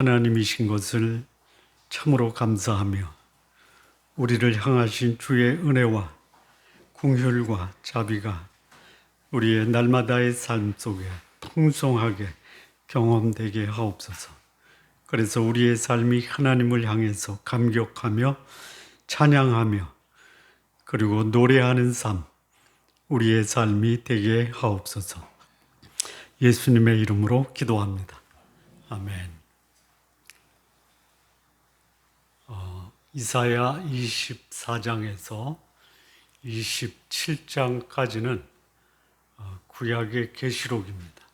하나님이신 것을 참으로 감사하며 우리를 향하신 주의 은혜와 긍휼과 자비가 우리의 날마다의 삶 속에 풍성하게 경험되게 하옵소서. 그래서 우리의 삶이 하나님을 향해서 감격하며 찬양하며 그리고 노래하는 삶, 우리의 삶이 되게 하옵소서. 예수님의 이름으로 기도합니다. 아멘. 이사야 24장에서 27장까지는 구약의 계시록입니다.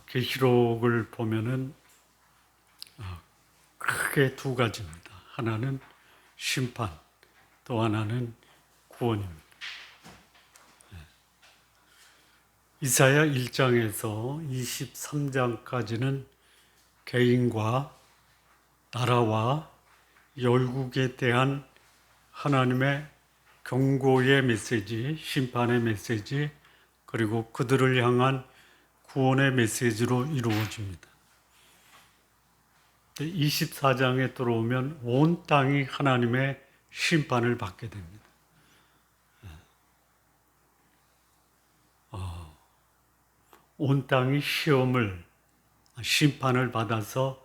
계시록을 보면은 크게 두 가지입니다. 하나는 심판, 또 하나는 구원입니다. 이사야 1장에서 23장까지는 개인과 나라와 열국에 대한 하나님의 경고의 메시지, 심판의 메시지, 그리고 그들을 향한 구원의 메시지로 이루어집니다. 24장에 들어오면 온 땅이 하나님의 심판을 받게 됩니다. 온 땅이 심판을 받아서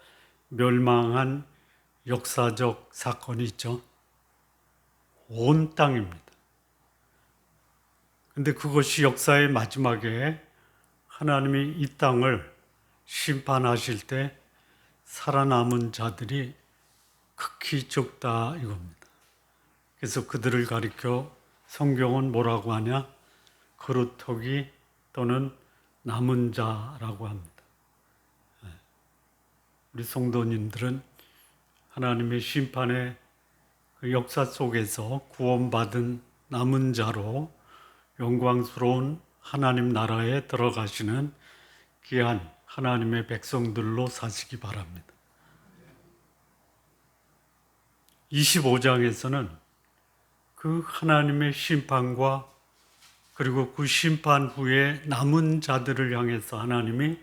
멸망한 역사적 사건이 있죠. 온 땅입니다. 근데 그것이 역사의 마지막에 하나님이 이 땅을 심판하실 때 살아남은 자들이 극히 적다 이겁니다. 그래서 그들을 가리켜 성경은 뭐라고 하냐? 거루터기 또는 남은 자라고 합니다. 우리 성도님들은 하나님의 심판의 그 역사 속에서 구원받은 남은 자로 영광스러운 하나님 나라에 들어가시는 귀한 하나님의 백성들로 사시기 바랍니다. 25장에서는 그 하나님의 심판과 그리고 그 심판 후에 남은 자들을 향해서 하나님이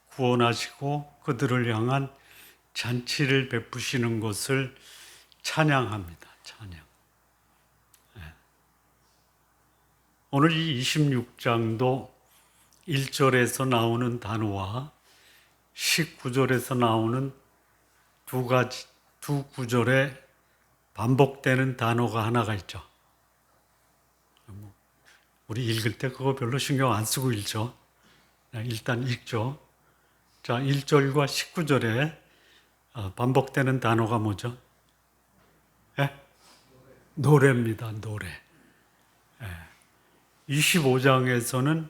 구원하시고 그들을 향한 잔치를 베푸시는 것을 찬양합니다. 찬양. 오늘 이 26장도 1절에서 나오는 단어와 19절에서 나오는 두 구절에 반복되는 단어가 하나가 있죠. 우리 읽을 때 그거 별로 신경 안 쓰고 읽죠. 일단 읽죠. 자, 1절과 19절에 반복되는 단어가 뭐죠? 노래입니다. 노래. 25장에서는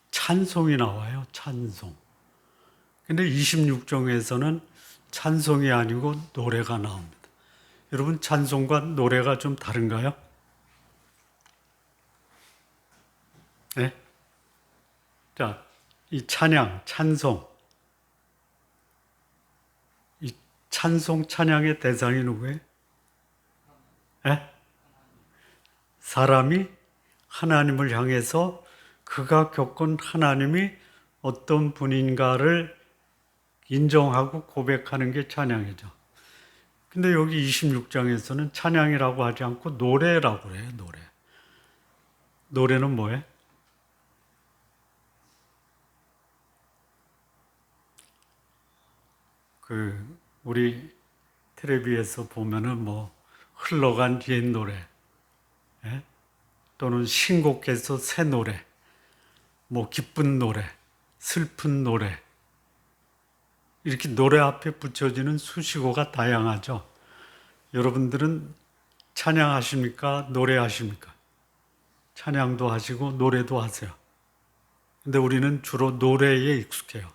찬송이 나와요. 찬송. 근데 26장에서는 찬송이 아니고 노래가 나옵니다. 여러분, 찬송과 노래가 좀 다른가요? 네? 자, 이 찬양, 찬송. 이 찬송, 찬양의 대상이 누구예요? 사람이 하나님을 향해서 그가 겪은 하나님이 어떤 분인가를 인정하고 고백하는 게 찬양이죠. 근데 여기 26장에서는 찬양이라고 하지 않고 노래라고 그래요. 노래. 노래는 뭐예요? 우리 텔레비에서 보면은 흘러간 옛 노래, 또는 신곡에서 새 노래, 기쁜 노래, 슬픈 노래, 이렇게 노래 앞에 붙여지는 수식어가 다양하죠. 여러분들은 찬양하십니까? 노래하십니까? 찬양도 하시고 노래도 하세요. 근데 우리는 주로 노래에 익숙해요.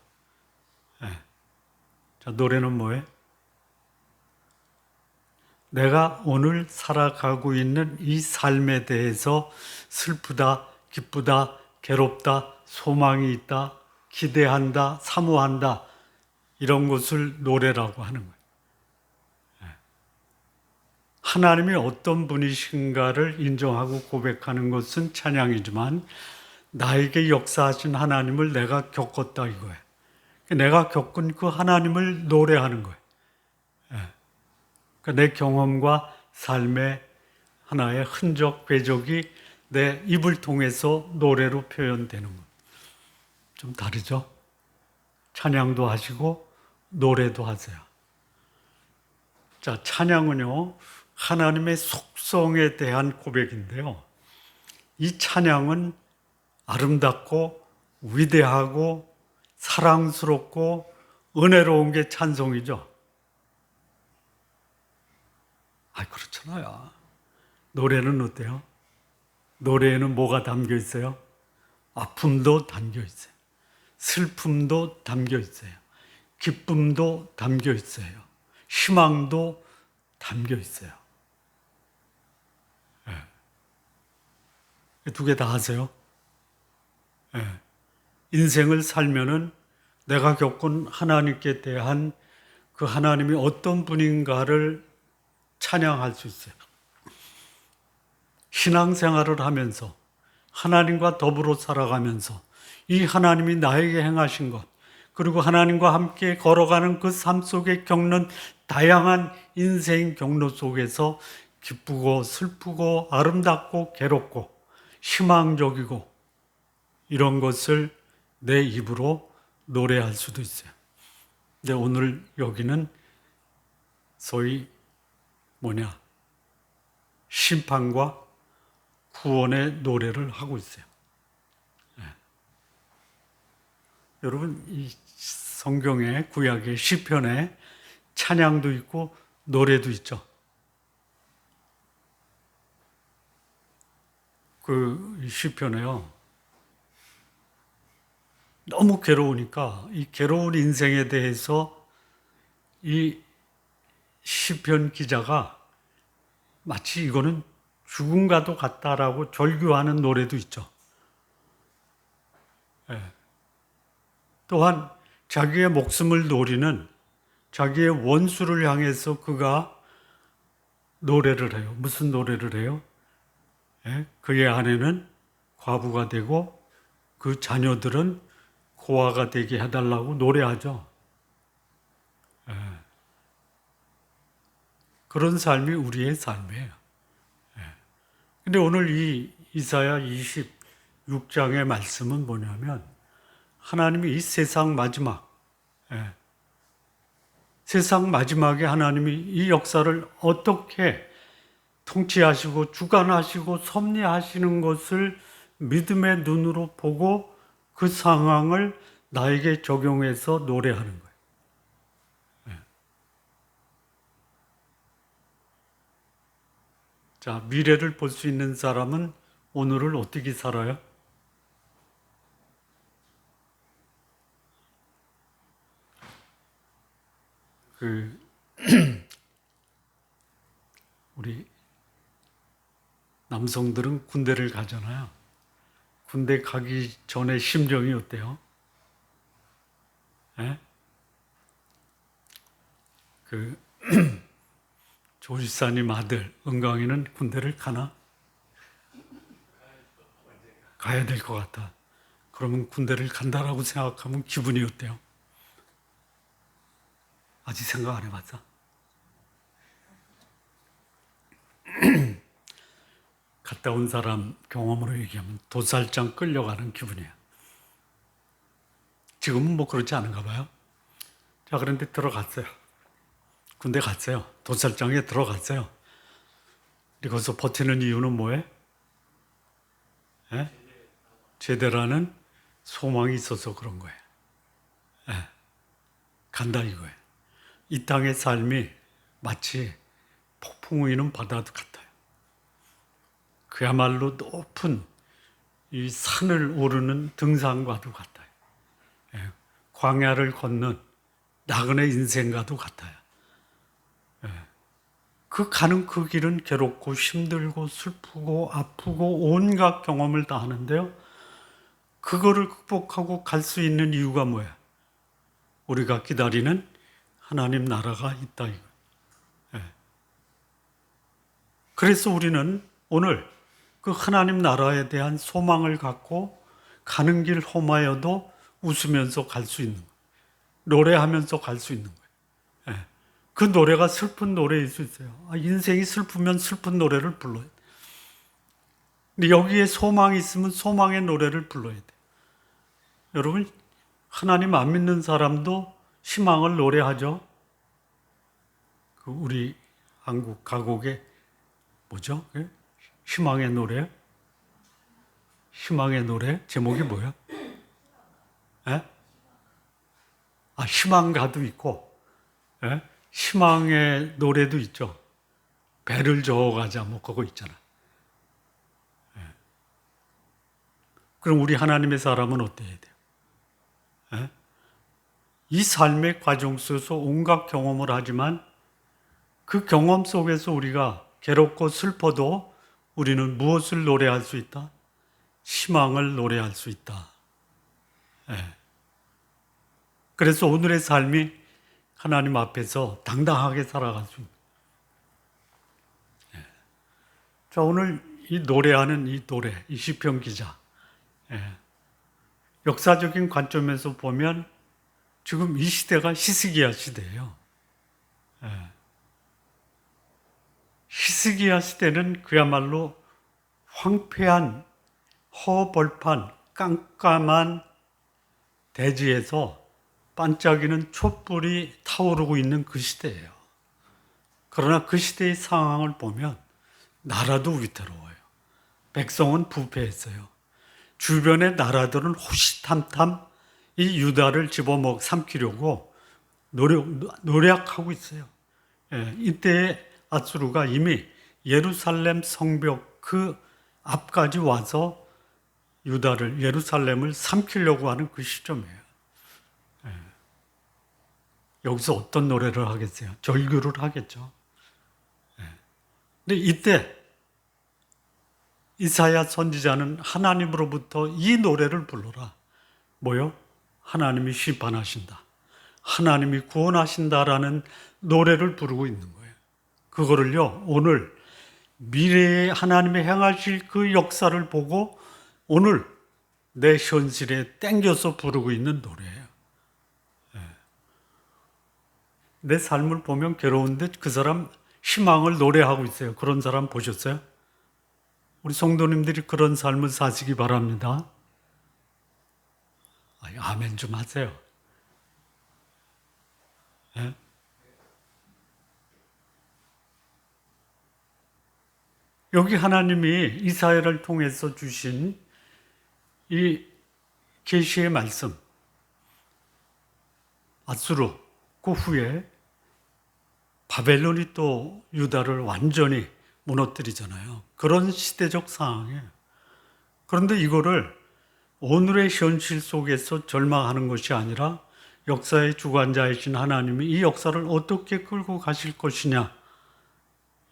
자, 노래는 뭐예요? 내가 오늘 살아가고 있는 이 삶에 대해서 슬프다, 기쁘다, 괴롭다, 소망이 있다, 기대한다, 사모한다, 이런 것을 노래라고 하는 거예요. 하나님이 어떤 분이신가를 인정하고 고백하는 것은 찬양이지만 나에게 역사하신 하나님을 내가 겪었다 이거예요. 내가 겪은 그 하나님을 노래하는 거예요. 그러니까 내 경험과 삶의 하나의 흔적, 궤적이 내 입을 통해서 노래로 표현되는 것. 좀 다르죠? 찬양도 하시고 노래도 하세요. 자, 찬양은요, 하나님의 속성에 대한 고백인데요. 이 찬양은 아름답고 위대하고 사랑스럽고 은혜로운 게 찬송이죠. 그렇잖아요. 노래는 어때요? 노래에는 뭐가 담겨 있어요? 아픔도 담겨 있어요. 슬픔도 담겨 있어요. 기쁨도 담겨 있어요. 희망도 담겨 있어요. 두 개 다 하세요. 인생을 살면은 내가 겪은 하나님께 대한 그 하나님이 어떤 분인가를 찬양할 수 있어요. 신앙생활을 하면서 하나님과 더불어 살아가면서 이 하나님이 나에게 행하신 것, 그리고 하나님과 함께 걸어가는 그 삶 속에 겪는 다양한 인생 경로 속에서 기쁘고 슬프고 아름답고 괴롭고 희망적이고 이런 것을 내 입으로 노래할 수도 있어요. 근데 오늘 여기는 소위 심판과 구원의 노래를 하고 있어요. 여러분, 이 성경의 구약의 시편에 찬양도 있고 노래도 있죠. 그 시편에요, 너무 괴로우니까 이 괴로운 인생에 대해서 이 시편 기자가 마치 이거는 죽음과도 같다라고 절규하는 노래도 있죠. 또한 자기의 목숨을 노리는 자기의 원수를 향해서 그가 노래를 해요. 무슨 노래를 해요? 그의 아내는 과부가 되고 그 자녀들은 고아가 되게 해달라고 노래하죠. 그런 삶이 우리의 삶이에요. 근데 오늘 이 이사야 26장의 말씀은 뭐냐면 하나님이 이 세상 마지막에 하나님이 이 역사를 어떻게 통치하시고 주관하시고 섭리하시는 것을 믿음의 눈으로 보고 그 상황을 나에게 적용해서 노래하는 거예요. 자, 미래를 볼 수 있는 사람은 오늘을 어떻게 살아요? 우리 남성들은 군대를 가잖아요. 군대 가기 전에 심정이 어때요? 조지사님 아들 은광이는 군대를 가나? 가야 될 것 같다. 그러면 군대를 간다라고 생각하면 기분이 어때요? 아직 생각 안 해봤어? 갔다 온 사람 경험으로 얘기하면 도살장 끌려가는 기분이에요. 지금은 뭐 그렇지 않은가 봐요. 자, 그런데 들어갔어요. 군대 갔어요. 도살장에 들어갔어요. 거기서 버티는 이유는 뭐예요? 제대라는 소망이 있어서 그런 거예요. 간다 이거예요. 이 땅의 삶이 마치 폭풍 우이는 바다도 같아요. 그야말로 높은 이 산을 오르는 등산과도 같아요. 광야를 걷는 나그네 인생과도 같아요. 그 가는 그 길은 괴롭고 힘들고 슬프고 아프고 온갖 경험을 다 하는데요. 그거를 극복하고 갈 수 있는 이유가 뭐야? 우리가 기다리는 하나님 나라가 있다. 그래서 우리는 오늘 그 하나님 나라에 대한 소망을 갖고 가는 길 험하여도 웃으면서 갈 수 있는 거예요. 노래하면서 갈 수 있는 거예요. 예. 그 노래가 슬픈 노래일 수 있어요. 인생이 슬프면 슬픈 노래를 불러야 돼. 근데 여기에 소망이 있으면 소망의 노래를 불러야 돼. 여러분, 하나님 안 믿는 사람도 희망을 노래하죠. 우리 한국 가곡의 뭐죠? 희망의 노래? 희망의 노래? 제목이 뭐야? 예? 희망가도 있고, 예? 희망의 노래도 있죠. 배를 저어가자, 뭐, 그거 있잖아. 예. 그럼 우리 하나님의 사람은 어때야 돼요? 예? 이 삶의 과정 속에서 온갖 경험을 하지만 그 경험 속에서 우리가 괴롭고 슬퍼도 우리는 무엇을 노래할 수 있다? 희망을 노래할 수 있다. 예. 그래서 오늘의 삶이 하나님 앞에서 당당하게 살아갈 수 있는. 예. 자, 오늘 이 노래하는 이 노래, 이 시편 기자. 예. 역사적인 관점에서 보면 지금 이 시대가 히스기야 시대예요. 예. 히스기야 시대는 그야말로 황폐한 허벌판 깜깜한 대지에서 반짝이는 촛불이 타오르고 있는 그 시대예요. 그러나 그 시대의 상황을 보면 나라도 위태로워요. 백성은 부패했어요. 주변의 나라들은 호시탐탐 이 유다를 삼키려고 노력하고 있어요. 예, 이때 아수르가 이미 예루살렘 성벽 그 앞까지 와서 예루살렘을 삼키려고 하는 그 시점이에요. 예. 여기서 어떤 노래를 하겠어요? 절규를 하겠죠. 예. 근데 이때 이사야 선지자는 하나님으로부터 이 노래를 불러라. 뭐요? 하나님이 심판하신다. 하나님이 구원하신다라는 노래를 부르고 있는 거예요. 그거를요, 오늘 미래에 하나님이 행하실 그 역사를 보고 오늘 내 현실에 땡겨서 부르고 있는 노래예요. 내 삶을 보면 괴로운데 그 사람 희망을 노래하고 있어요. 그런 사람 보셨어요? 우리 성도님들이 그런 삶을 사시기 바랍니다. 아멘 좀 하세요. 예? 여기 하나님이 이사야를 통해서 주신 이 계시의 말씀, 아수르 그 후에 바벨론이 또 유다를 완전히 무너뜨리잖아요. 그런 시대적 상황이에요. 그런데 이거를 오늘의 현실 속에서 절망하는 것이 아니라 역사의 주관자이신 하나님이 이 역사를 어떻게 끌고 가실 것이냐,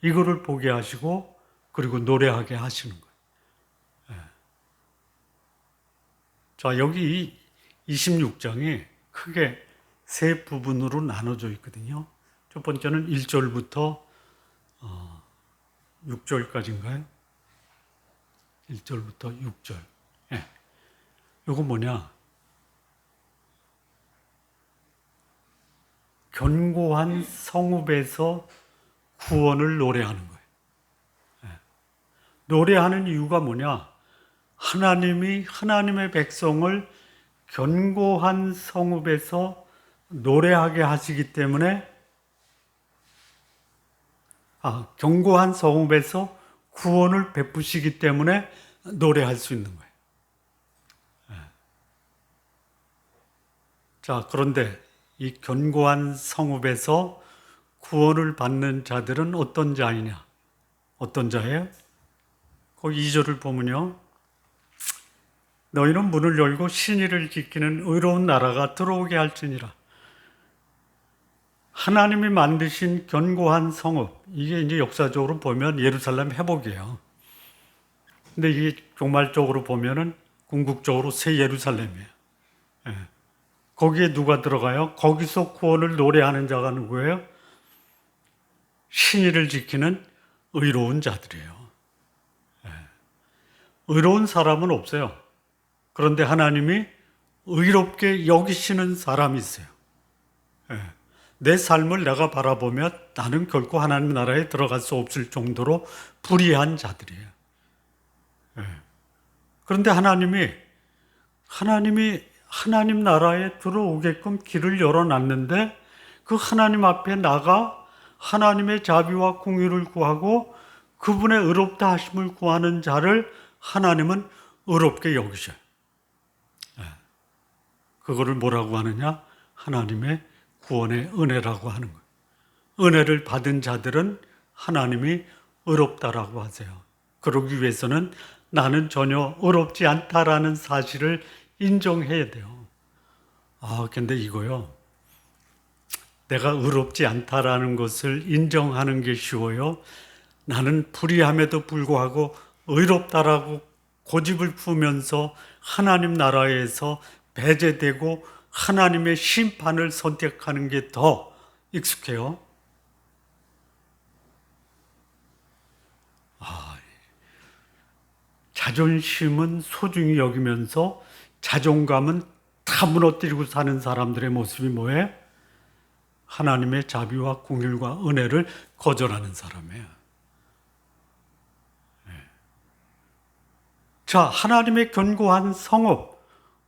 이거를 보게 하시고 그리고 노래하게 하시는 거예요. 자, 여기 26장이 크게 세 부분으로 나눠져 있거든요. 첫 번째는 1절부터 6절까지인가요? 1절부터 6절. 예. 이거 뭐냐? 견고한 성읍에서 구원을 노래하는 거예요. 예. 노래하는 이유가 뭐냐? 하나님이 하나님의 백성을 견고한 성읍에서 노래하게 하시기 때문에 견고한 성읍에서 구원을 베푸시기 때문에 노래할 수 있는 거예요. 자, 그런데 이 견고한 성읍에서 구원을 받는 자들은 어떤 자이냐? 어떤 자예요? 거기 2절을 보면요. 너희는 문을 열고 신의를 지키는 의로운 나라가 들어오게 할지니라. 하나님이 만드신 견고한 성읍, 이게 이제 역사적으로 보면 예루살렘 회복이에요. 근데 이게 종말적으로 보면은 궁극적으로 새 예루살렘이에요. 예. 거기에 누가 들어가요? 거기서 구원을 노래하는 자가 누구예요? 신의를 지키는 의로운 자들이에요. 예. 의로운 사람은 없어요. 그런데 하나님이 의롭게 여기시는 사람이 있어요. 예. 내 삶을 내가 바라보면 나는 결코 하나님 나라에 들어갈 수 없을 정도로 불의한 자들이에요. 예. 그런데 하나님이 하나님 나라에 들어오게끔 길을 열어놨는데 그 하나님 앞에 나가 하나님의 자비와 공의를 구하고 그분의 의롭다 하심을 구하는 자를 하나님은 의롭게 여기셔요. 그거를 뭐라고 하느냐? 하나님의 구원의 은혜라고 하는 거예요. 은혜를 받은 자들은 하나님이 의롭다라고 하세요. 그러기 위해서는 나는 전혀 의롭지 않다라는 사실을 인정해야 돼요. 근데 이거요. 내가 의롭지 않다라는 것을 인정하는 게 쉬워요. 나는 불의함에도 불구하고 의롭다라고 고집을 피우면서 하나님 나라에서 배제되고 하나님의 심판을 선택하는 게 더 익숙해요. 자존심은 소중히 여기면서 자존감은 다 무너뜨리고 사는 사람들의 모습이 뭐예요? 하나님의 자비와 공의와 은혜를 거절하는 사람이에요. 자, 하나님의 견고한 성읍,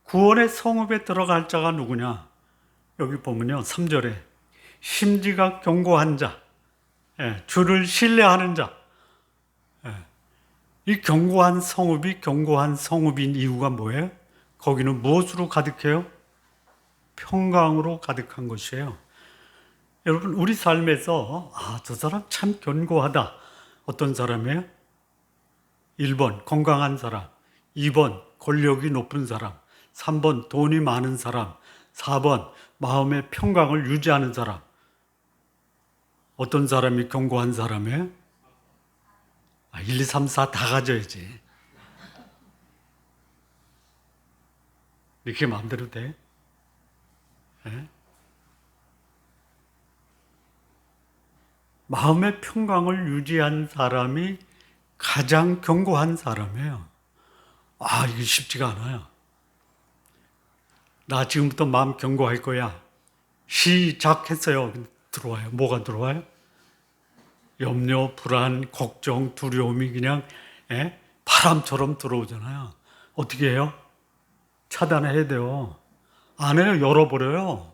구원의 성읍에 들어갈 자가 누구냐? 여기 보면요, 3절에 심지가 견고한 자, 주를 신뢰하는 자. 이 견고한 성읍인 이유가 뭐예요? 거기는 무엇으로 가득해요? 평강으로 가득한 것이에요. 여러분, 우리 삶에서 저 사람 참 견고하다. 어떤 사람이에요? 1번 건강한 사람, 2번 권력이 높은 사람, 3번 돈이 많은 사람, 4번 마음의 평강을 유지하는 사람. 어떤 사람이 견고한 사람이에요? 1, 2, 3, 4 다 가져야지. 이렇게 마음대로 돼? 네? 마음의 평강을 유지한 사람이 가장 견고한 사람이에요. 이게 쉽지가 않아요. 나 지금부터 마음 견고할 거야. 시작했어요. 들어와요. 뭐가 들어와요? 염려, 불안, 걱정, 두려움이 그냥 바람처럼 들어오잖아요. 어떻게 해요? 차단해야 돼요. 안 해요. 열어버려요.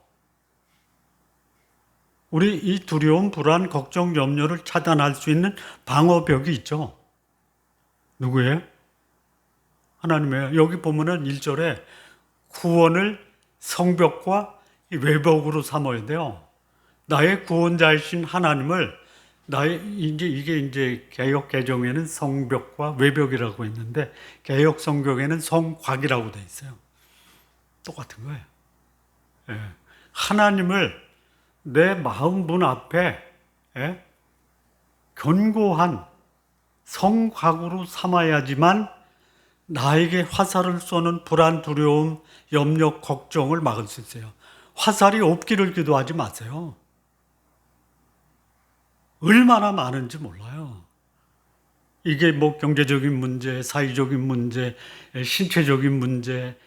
우리 이 두려움, 불안, 걱정, 염려를 차단할 수 있는 방어벽이 있죠. 누구예요? 하나님이에요. 여기 보면은 1절에 구원을 성벽과 외벽으로 삼아야 돼요. 나의 구원자이신 하나님을 이게 개역 개정에는 성벽과 외벽이라고 있는데 개역 성경에는 성곽이라고 돼 있어요. 똑같은 거예요. 하나님을 내 마음 문 앞에 견고한 성곽으로 삼아야지만 나에게 화살을 쏘는 불안, 두려움, 염려, 걱정을 막을 수 있어요. 화살이 없기를 기도하지 마세요. 얼마나 많은지 몰라요. 이게 뭐 경제적인 문제, 사회적인 문제, 신체적인 문제,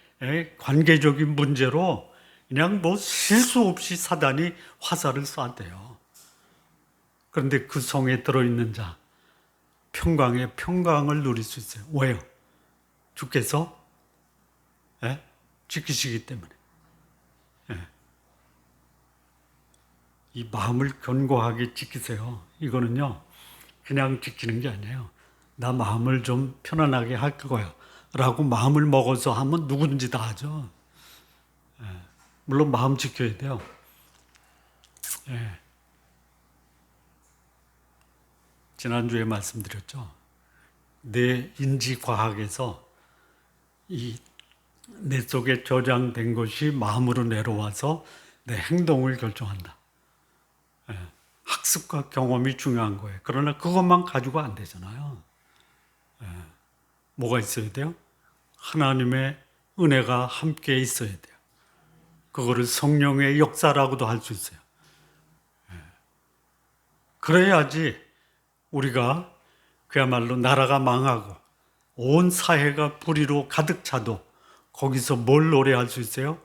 관계적인 문제로 그냥 뭐 실수 없이 사단이 화살을 쏴대요. 그런데 그 성에 들어있는 자, 평강의 평강을 누릴 수 있어요. 왜요? 주께서 지키시기 때문에. 이 마음을 견고하게 지키세요. 이거는요, 그냥 지키는 게 아니에요. 나 마음을 좀 편안하게 할 거야 라고 마음을 먹어서 하면 누구든지 다 하죠. 물론 마음 지켜야 돼요. 지난주에 말씀드렸죠. 내 인지과학에서 내 속에 저장된 것이 마음으로 내려와서 내 행동을 결정한다. 학습과 경험이 중요한 거예요. 그러나 그것만 가지고 안 되잖아요. 뭐가 있어야 돼요? 하나님의 은혜가 함께 있어야 돼요. 그거를 성령의 역사라고도 할 수 있어요. 그래야지 우리가 그야말로 나라가 망하고 온 사회가 불의로 가득 차도 거기서 뭘 노래할 수 있어요?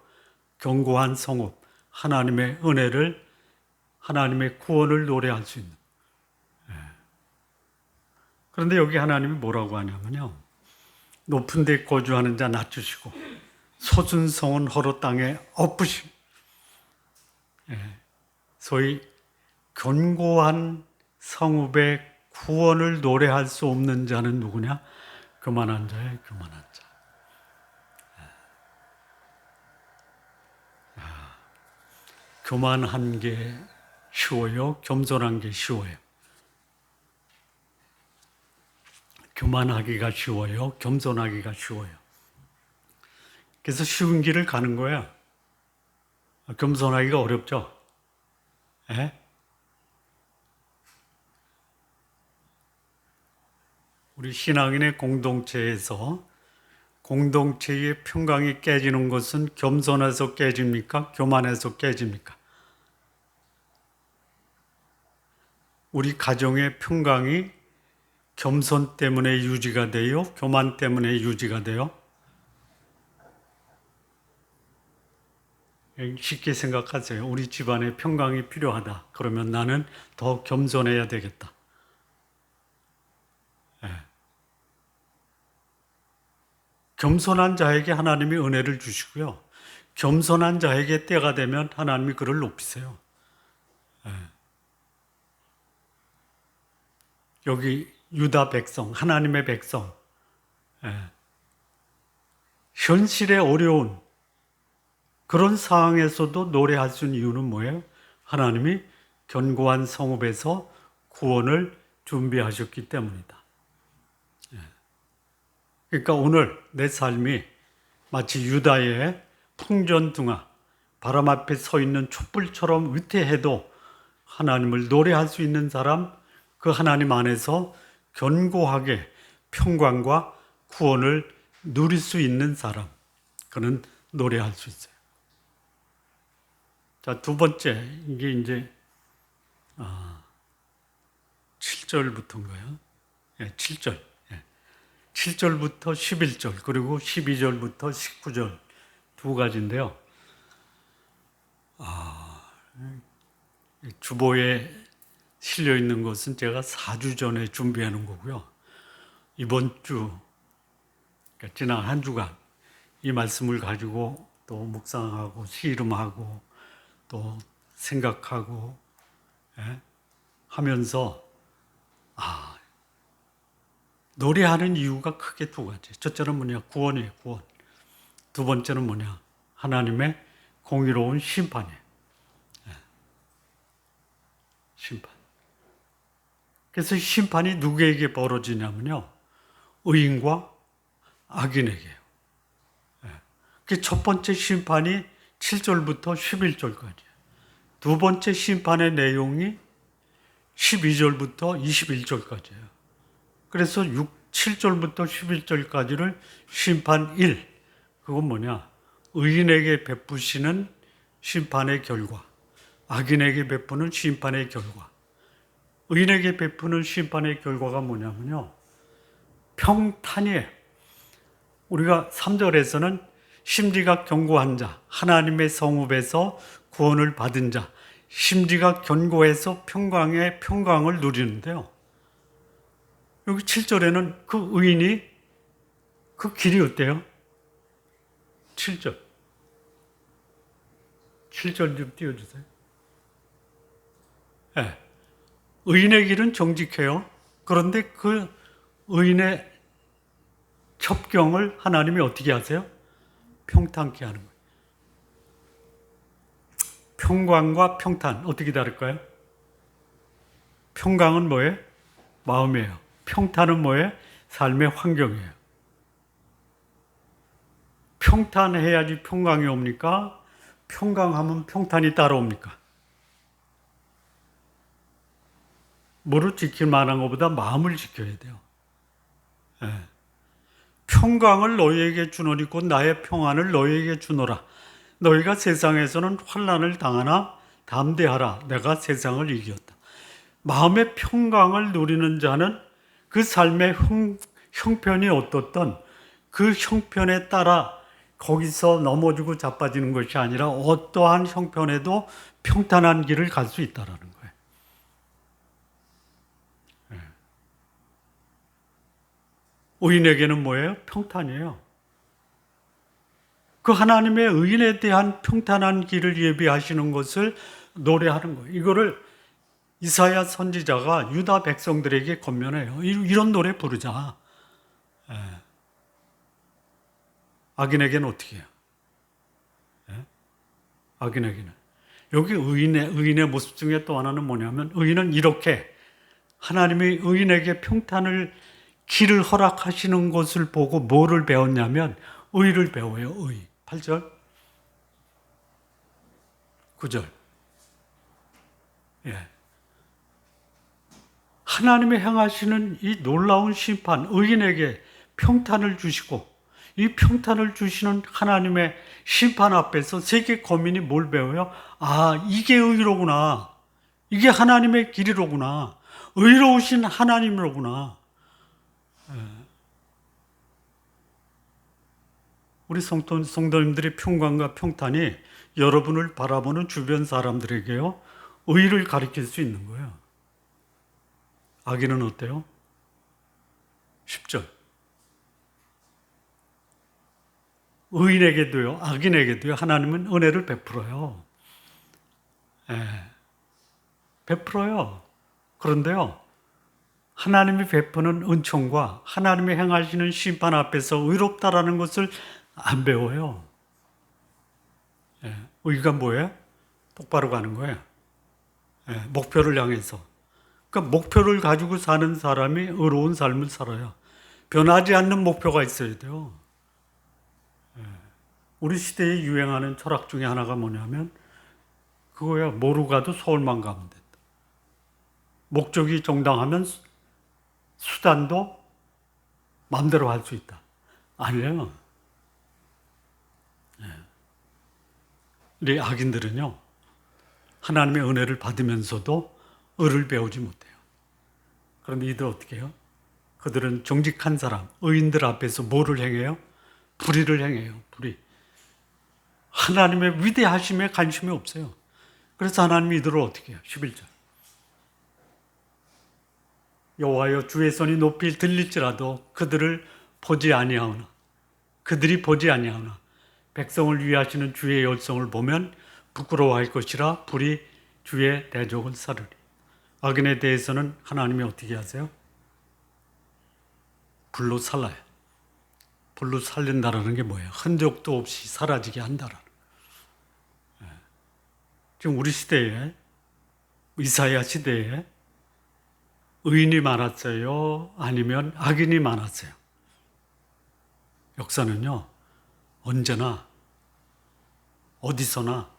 견고한 성읍, 하나님의 은혜를, 하나님의 구원을 노래할 수 있는. 그런데 여기 하나님이 뭐라고 하냐면요, 높은 데 거주하는 자 낮추시고 소준성은 허로 땅에 엎으시고, 소위 견고한 성읍의 구원을 노래할 수 없는 자는 누구냐? 교만한 자예요, 교만한 자. 교만한 게 쉬워요? 겸손한 게 쉬워요? 교만하기가 쉬워요? 겸손하기가 쉬워요? 그래서 쉬운 길을 가는 거야. 겸손하기가 어렵죠? 예? 우리 신앙인의 공동체에서 공동체의 평강이 깨지는 것은 겸손해서 깨집니까? 교만해서 깨집니까? 우리 가정의 평강이 겸손 때문에 유지가 돼요? 교만 때문에 유지가 돼요? 쉽게 생각하세요. 우리 집안에 평강이 필요하다. 그러면 나는 더 겸손해야 되겠다. 겸손한 자에게 하나님이 은혜를 주시고요. 겸손한 자에게 때가 되면 하나님이 그를 높이세요. 여기 유다 백성, 하나님의 백성, 현실의 어려운 그런 상황에서도 노래할 수 있는 이유는 뭐예요? 하나님이 견고한 성읍에서 구원을 준비하셨기 때문이다. 그러니까 오늘 내 삶이 마치 유다의 풍전등화, 바람 앞에 서 있는 촛불처럼 위태해도 하나님을 노래할 수 있는 사람, 그 하나님 안에서 견고하게 평강과 구원을 누릴 수 있는 사람, 그는 노래할 수 있어요. 자, 두 번째, 이게 이제 7절부터인가요? 7절. 7절부터 11절, 그리고 12절부터 19절 두 가지인데요. 주보에 실려 있는 것은 제가 4주 전에 준비해 놓은 거고요. 이번 주, 그러니까 지난 한 주간 이 말씀을 가지고 또 묵상하고 씨름하고 또 생각하고 하면서 노래하는 이유가 크게 두 가지. 첫째는 뭐냐? 구원이에요, 구원. 두 번째는 뭐냐? 하나님의 공의로운 심판이에요. 심판. 그래서 심판이 누구에게 벌어지냐면요, 의인과 악인에게요. 그 첫 번째 심판이 7절부터 11절까지예요. 두 번째 심판의 내용이 12절부터 21절까지예요. 그래서 7절부터 11절까지를 심판 1, 그건 뭐냐? 의인에게 베푸시는 심판의 결과, 악인에게 베푸는 심판의 결과. 의인에게 베푸는 심판의 결과가 뭐냐면요, 평탄이에요. 우리가 3절에서는 심지가 견고한 자, 하나님의 성읍에서 구원을 받은 자, 심지가 견고해서 평강을 누리는데요. 여기 7절에는 그 의인이 그 길이 어때요? 7절. 7절 좀 띄워주세요. 네. 의인의 길은 정직해요. 그런데 그 의인의 첩경을 하나님이 어떻게 하세요? 평탄케 하는 거예요. 평강과 평탄 어떻게 다를까요? 평강은 뭐예요? 마음이에요. 평탄은 뭐예요? 삶의 환경이에요. 평탄해야지 평강이 옵니까? 평강하면 평탄이 따라옵니까? 뭐를 지킬 만한 것보다 마음을 지켜야 돼요. 평강을 너희에게 주노니 곧 나의 평안을 너희에게 주노라. 너희가 세상에서는 환난을 당하나 담대하라. 내가 세상을 이겼다. 마음의 평강을 누리는 자는 그 삶의 형편이 어떻든 그 형편에 따라 거기서 넘어지고 자빠지는 것이 아니라 어떠한 형편에도 평탄한 길을 갈 수 있다라는 거예요. 의인에게는 뭐예요? 평탄이에요. 그 하나님의 의인에 대한 평탄한 길을 예비하시는 것을 노래하는 거예요. 이거를 이사야 선지자가 유다 백성들에게 권면해요. 이런 노래 부르자. 악인에게는 어떻게 해요? 악인에게는. 여기 의인의 모습 중에 또 하나는 뭐냐면, 의인은 이렇게 하나님이 의인에게 평탄을 길을 허락하시는 것을 보고 뭐를 배웠냐면 의를 배워요. 의. 8절 9절. 예. 하나님이 행하시는 이 놀라운 심판, 의인에게 평탄을 주시고 이 평탄을 주시는 하나님의 심판 앞에서 세계 거민이 뭘 배워요? 아, 이게 의로구나. 이게 하나님의 길이로구나. 의로우신 하나님이로구나. 우리 성도님들의 평강과 평탄이 여러분을 바라보는 주변 사람들에게요, 의를 가리킬 수 있는 거예요. 악인은 어때요? 10절. 의인에게도요, 악인에게도요, 하나님은 은혜를 베풀어요. 베풀어요. 그런데요, 하나님이 베푸는 은총과 하나님이 행하시는 심판 앞에서 의롭다라는 것을 안 배워요. 의가 뭐예요? 똑바로 가는 거예요. 목표를 향해서. 그러니까 목표를 가지고 사는 사람이 의로운 삶을 살아요. 변하지 않는 목표가 있어야 돼요. 우리 시대에 유행하는 철학 중에 하나가 뭐냐면 그거야. 뭐로 가도 서울만 가면 된다. 목적이 정당하면 수단도 마음대로 할 수 있다. 아니에요. 우리 악인들은요, 하나님의 은혜를 받으면서도 의를 배우지 못해요. 그런데 이들 어떻게 해요? 그들은 정직한 사람, 의인들 앞에서 뭐를 행해요? 불의를 행해요. 불의. 하나님의 위대하심에 관심이 없어요. 그래서 하나님이 이들을 어떻게 해요? 11절. 여호와여, 주의 손이 높이 들릴지라도 그들이 보지 아니하오나 백성을 위하시는 주의 열성을 보면 부끄러워할 것이라 불이 주의 대적을 사르리. 악인에 대해서는 하나님이 어떻게 하세요? 불로 살라요. 불로 살린다라는 게 뭐예요? 흔적도 없이 사라지게 한다라는. 지금 우리 시대에, 이사야 시대에 의인이 많았어요? 아니면 악인이 많았어요? 역사는요, 언제나 어디서나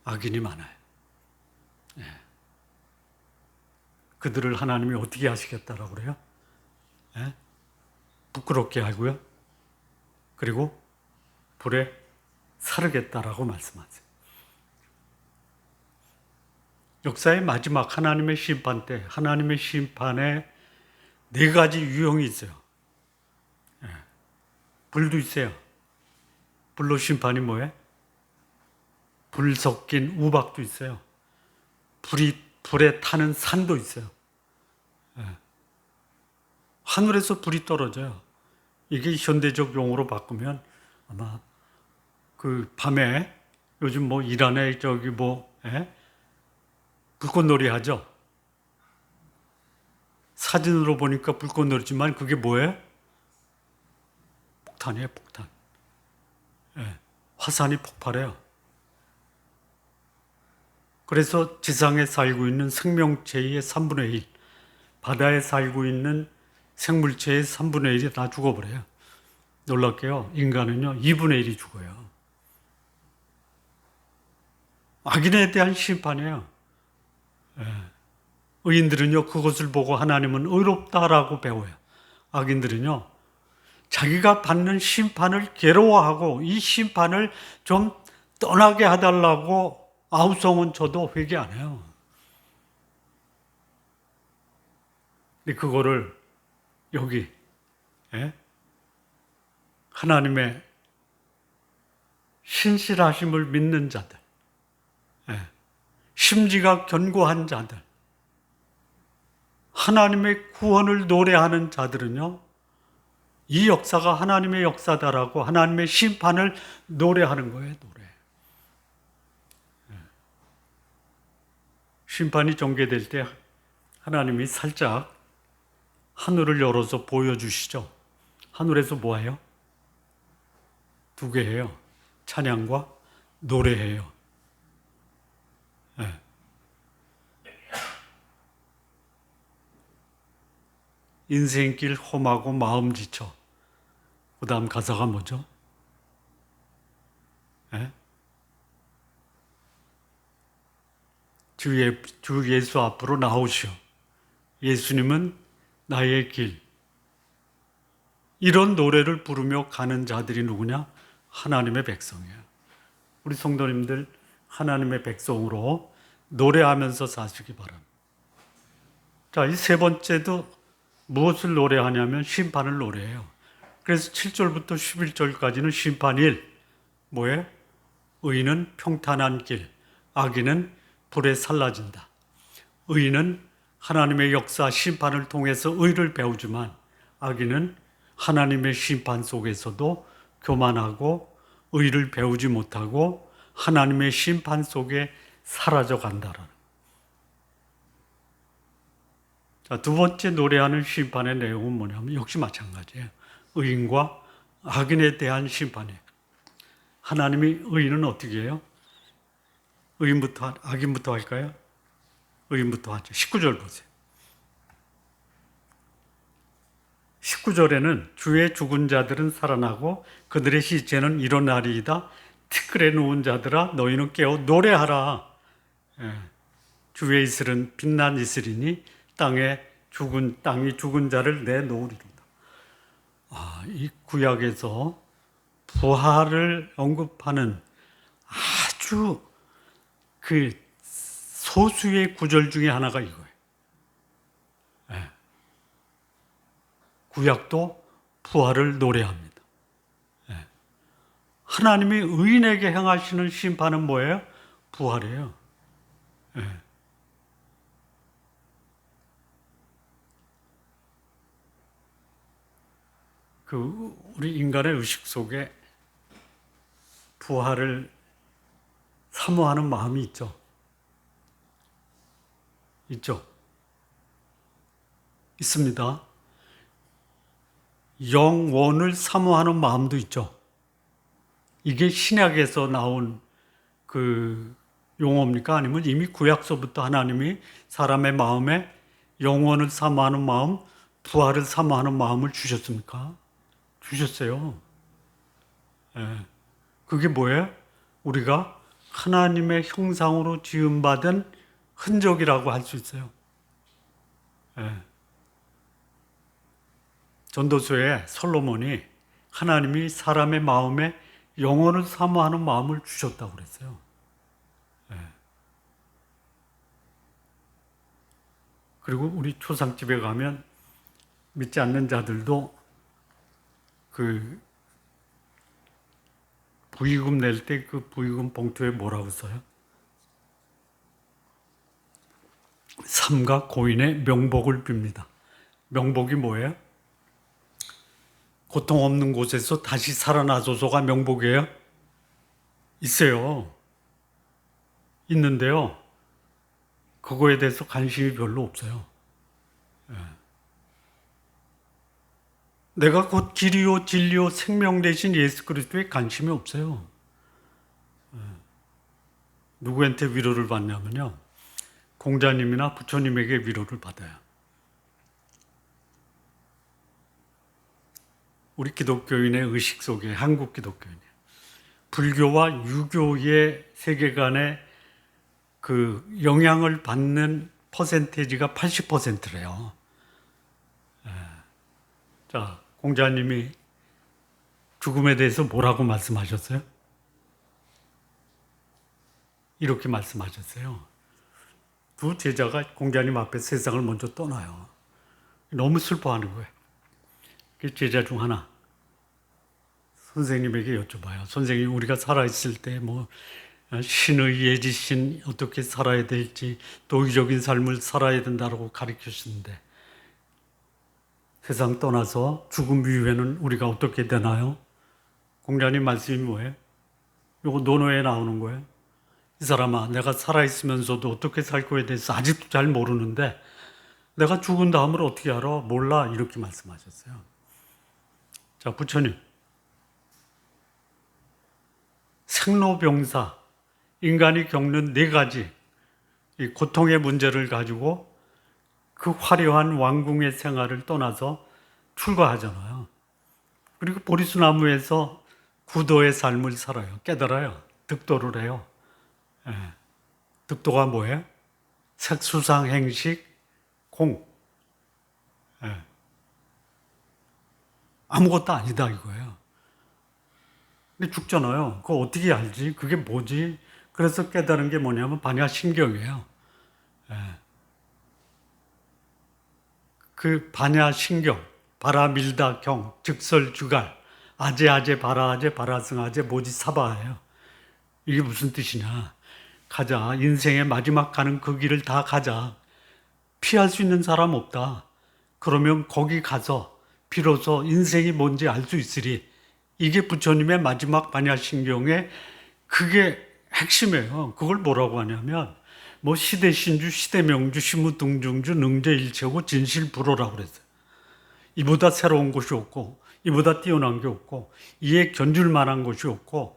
악인이 많아요. 그들을 하나님이 어떻게 하시겠다라고 그래요? 부끄럽게 하고요. 그리고 불에 사르겠다라고 말씀하세요. 역사의 마지막 하나님의 심판 때, 하나님의 심판에 4가지 유형이 있어요. 불도 있어요. 불로 심판이 뭐예요? 불 섞인 우박도 있어요. 불에 타는 산도 있어요. 하늘에서 불이 떨어져요. 이게 현대적 용어로 바꾸면 아마 그 밤에 요즘 뭐 이란에 불꽃놀이 하죠. 사진으로 보니까 불꽃놀이지만 그게 뭐예요? 폭탄이에요, 폭탄. 화산이 폭발해요. 그래서 지상에 살고 있는 생명체의 3분의 1, 바다에 살고 있는 생물체의 3분의 1이 다 죽어버려요. 놀랍게요. 인간은요, 2분의 1이 죽어요. 악인에 대한 심판이에요. 의인들은요, 그것을 보고 하나님은 의롭다라고 배워요. 악인들은요, 자기가 받는 심판을 괴로워하고 이 심판을 좀 떠나게 해달라고 아우성은 쳐도 회개 안 해요. 근데 그거를 여기 하나님의 신실하심을 믿는 자들, 심지가 견고한 자들, 하나님의 구원을 노래하는 자들은요, 이 역사가 하나님의 역사다라고 하나님의 심판을 노래하는 거예요, 노래. 심판이 전개될 때 하나님이 살짝 하늘을 열어서 보여주시죠. 하늘에서 뭐 해요? 두 개 해요. 찬양과 노래해요. 네. 인생길 험하고 마음 지쳐. 그 다음 가사가 뭐죠? 네? 주 예수 앞으로 나오시오. 예수님은 나의 길. 이런 노래를 부르며 가는 자들이 누구냐? 하나님의 백성이에요. 우리 성도님들 하나님의 백성으로 노래하면서 사시기 바랍니다. 자, 이 세 번째도 무엇을 노래하냐면 심판을 노래해요. 그래서 7절부터 11절까지는 심판일. 뭐예요? 의인은 평탄한 길, 악인은 불에 살라진다. 의인은 하나님의 역사 심판을 통해서 의를 배우지만 악인은 하나님의 심판 속에서도 교만하고 의를 배우지 못하고 하나님의 심판 속에 사라져 간다라는. 자, 두 번째 노래하는 심판의 내용은 뭐냐면 역시 마찬가지예요. 의인과 악인에 대한 심판이에요. 하나님이 의인은 어떻게 해요? 의인부터, 악인부터 할까요? 의인부터 하죠. 19절 보세요. 19절에는 주의 죽은 자들은 살아나고 그들의 시체는 일어나리이다. 티끌에 누운 자들아 너희는 깨어 노래하라. 주의 이슬은 빛난 이슬이니 땅이 죽은 자를 내놓으리로다. 이 구약에서 부활을 언급하는 아주 그 소수의 구절 중에 하나가 이거예요. 구약도 부활을 노래합니다. 하나님이 의인에게 행하시는 심판은 뭐예요? 부활이에요. 우리 인간의 의식 속에 부활을 사모하는 마음이 있죠. 있죠. 있습니다. 영원을 사모하는 마음도 있죠. 이게 신약에서 나온 그 용어입니까? 아니면 이미 구약서부터 하나님이 사람의 마음에 영원을 사모하는 마음, 부활을 사모하는 마음을 주셨습니까? 주셨어요. 그게 뭐예요? 우리가 하나님의 형상으로 지음받은 흔적이라고 할 수 있어요. 전도서에 솔로몬이 하나님이 사람의 마음에 영혼을 사모하는 마음을 주셨다고 그랬어요. 그리고 우리 초상집에 가면 믿지 않는 자들도 그 부의금 낼 때 그 부의금 봉투에 뭐라고 써요? 삼가 고인의 명복을 빕니다. 명복이 뭐예요? 고통 없는 곳에서 다시 살아나소서가 명복이에요? 있어요. 있는데요. 그거에 대해서 관심이 별로 없어요. 내가 곧 길이요 진리요 생명 되신 예수 그리스도에 관심이 없어요. 누구한테 위로를 받냐면요. 공자님이나 부처님에게 위로를 받아요. 우리 기독교인의 의식 속에 한국 기독교인이에요. 불교와 유교의 세계관에 그 영향을 받는 퍼센테이지가 80%래요. 자, 공자님이 죽음에 대해서 뭐라고 말씀하셨어요? 이렇게 말씀하셨어요. 두 제자가 공자님 앞에 세상을 먼저 떠나요. 너무 슬퍼하는 거예요. 그 제자 중 하나, 선생님에게 여쭤봐요. 선생님, 우리가 살아있을 때 뭐 신의 예지신 어떻게 살아야 될지, 도의적인 삶을 살아야 된다고 가르쳐 주시는데, 세상 떠나서 죽음 이후에는 우리가 어떻게 되나요? 공자님 말씀이 뭐예요? 이거 논어에 나오는 거예요. 이 사람아, 내가 살아있으면서도 어떻게 살 거에 대해서 아직도 잘 모르는데 내가 죽은 다음을 어떻게 알아? 몰라. 이렇게 말씀하셨어요. 자, 부처님. 생로병사, 인간이 겪는 네 가지 이 고통의 문제를 가지고 그 화려한 왕궁의 생활을 떠나서 출가하잖아요. 그리고 보리수나무에서 구도의 삶을 살아요. 깨달아요. 득도를 해요. 예. 득도가 뭐예요? 색수상 행식 공. 예. 아무것도 아니다 이거예요. 근데 죽잖아요. 그거 어떻게 알지? 그게 뭐지? 그래서 깨달은 게 뭐냐면 반야신경이에요. 예. 그 반야신경, 바라밀다 경, 즉설주갈, 아제아제 바라아제 바라승아제 모지사바예요. 이게 무슨 뜻이냐? 가자. 인생의 마지막 가는 그 길을 다 가자. 피할 수 있는 사람 없다. 그러면 거기 가서 비로소 인생이 뭔지 알 수 있으리. 이게 부처님의 마지막 반야신경의 그게 핵심이에요. 그걸 뭐라고 하냐면 뭐 시대신주, 시대명주, 시무등중주, 능제일체고 진실불호라고 그랬어요. 이보다 새로운 것이 없고 이보다 뛰어난 게 없고 이에 견줄 만한 것이 없고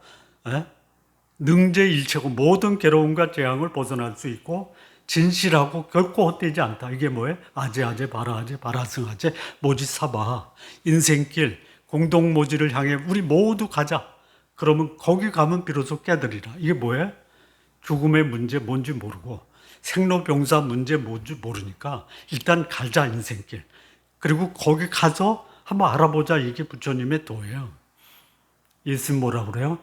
능제일체고 모든 괴로움과 재앙을 벗어날 수 있고 진실하고 결코 헛되지 않다. 이게 뭐예요? 아제아제 바라아제 바라승아제 모지사바. 인생길 공동모지를 향해 우리 모두 가자. 그러면 거기 가면 비로소 깨달으리라. 이게 뭐예요? 죽음의 문제 뭔지 모르고 생로병사 문제 뭔지 모르니까 일단 가자 인생길. 그리고 거기 가서 한번 알아보자. 이게 부처님의 도예요. 예수님 뭐라고 그래요?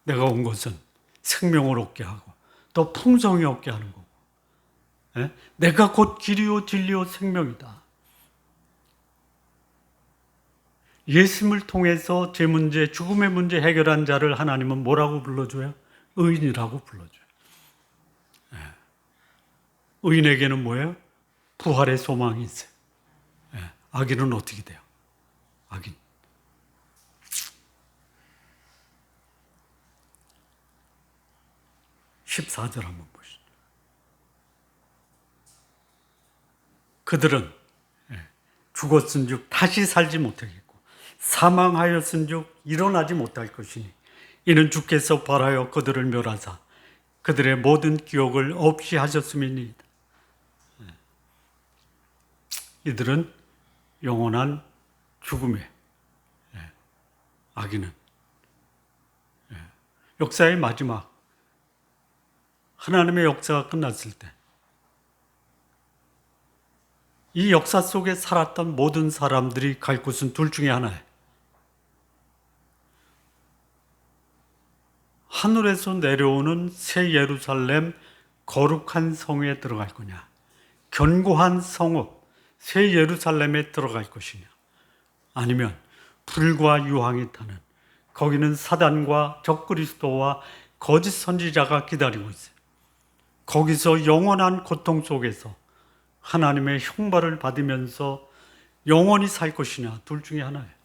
내가 온 것은 생명을 얻게 하고 또 풍성히 얻게 하는 거고. 예? 내가 곧 길이요 진리요 생명이다. 예수님을 통해서 제 문제, 죽음의 문제 해결한 자를 하나님은 뭐라고 불러줘요? 의인이라고 불러줘요. 예. 의인에게는 뭐예요? 부활의 소망이 있어요. 예. 악인은 어떻게 돼요? 악인. 14절 한번 보시죠. 그들은 죽었은즉 다시 살지 못하겠고 사망하였은즉 일어나지 못할 것이니 이는 주께서 벌하여 그들을 멸하사 그들의 모든 기억을 없이 하셨음이니이다. 이들은 영원한 죽음에 악인은 역사의 마지막 하나님의 역사가 끝났을 때 이 역사 속에 살았던 모든 사람들이 갈 곳은 둘 중에 하나예요. 하늘에서 내려오는 새 예루살렘 거룩한 성에 들어갈 거냐, 견고한 성읍 새 예루살렘에 들어갈 것이냐, 아니면 불과 유황이 타는 거기는 사단과 적그리스도와 거짓 선지자가 기다리고 있어요. 거기서 영원한 고통 속에서 하나님의 형벌을 받으면서 영원히 살 것이냐, 둘 중에 하나예요.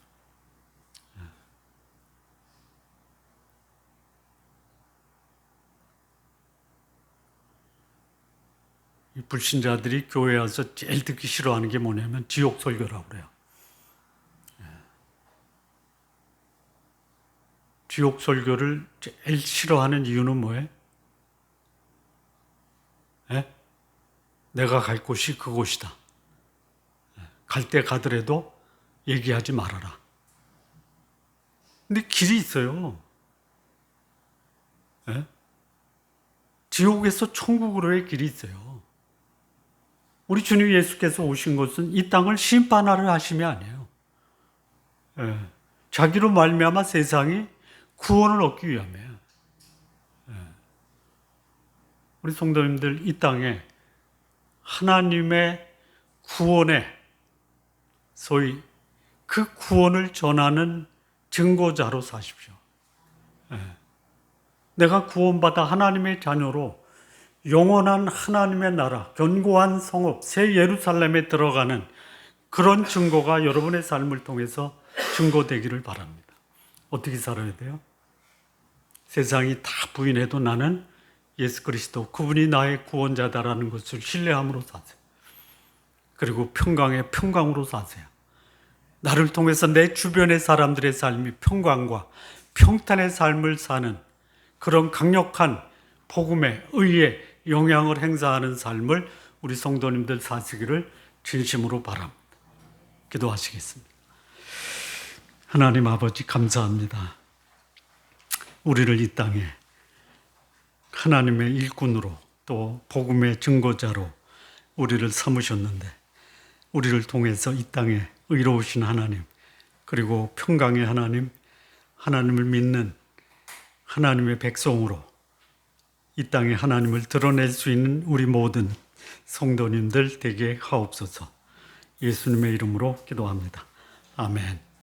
이 불신자들이 교회에 와서 제일 듣기 싫어하는 게 뭐냐면 지옥 설교라고 그래요. 지옥 설교를 제일 싫어하는 이유는 뭐예요? 내가 갈 곳이 그곳이다. 갈 때 가더라도 얘기하지 말아라. 근데 길이 있어요. 지옥에서 천국으로의 길이 있어요. 우리 주님 예수께서 오신 것은 이 땅을 심판하려 하심이 아니에요. 자기로 말미암아 세상이 구원을 얻기 위함이에요. 우리 성도님들 이 땅에 하나님의 구원에 소위 그 구원을 전하는 증거자로 사십시오. 내가 구원받아 하나님의 자녀로 영원한 하나님의 나라, 견고한 성읍, 새 예루살렘에 들어가는 그런 증거가 여러분의 삶을 통해서 증거되기를 바랍니다. 어떻게 살아야 돼요? 세상이 다 부인해도 나는 예수 그리스도, 그분이 나의 구원자다라는 것을 신뢰함으로 사세요. 그리고 평강의 평강으로 사세요. 나를 통해서 내 주변의 사람들의 삶이 평강과 평탄의 삶을 사는 그런 강력한 복음의 의의 영향을 행사하는 삶을 우리 성도님들 사시기를 진심으로 바랍니다. 기도하시겠습니다. 하나님 아버지 감사합니다. 우리를 이 땅에 하나님의 일꾼으로 또 복음의 증거자로 우리를 삼으셨는데 우리를 통해서 이 땅에 의로우신 하나님, 그리고 평강의 하나님, 하나님을 믿는 하나님의 백성으로 이 땅에 하나님을 드러낼 수 있는 우리 모든 성도님들 되게 하옵소서. 예수님의 이름으로 기도합니다. 아멘.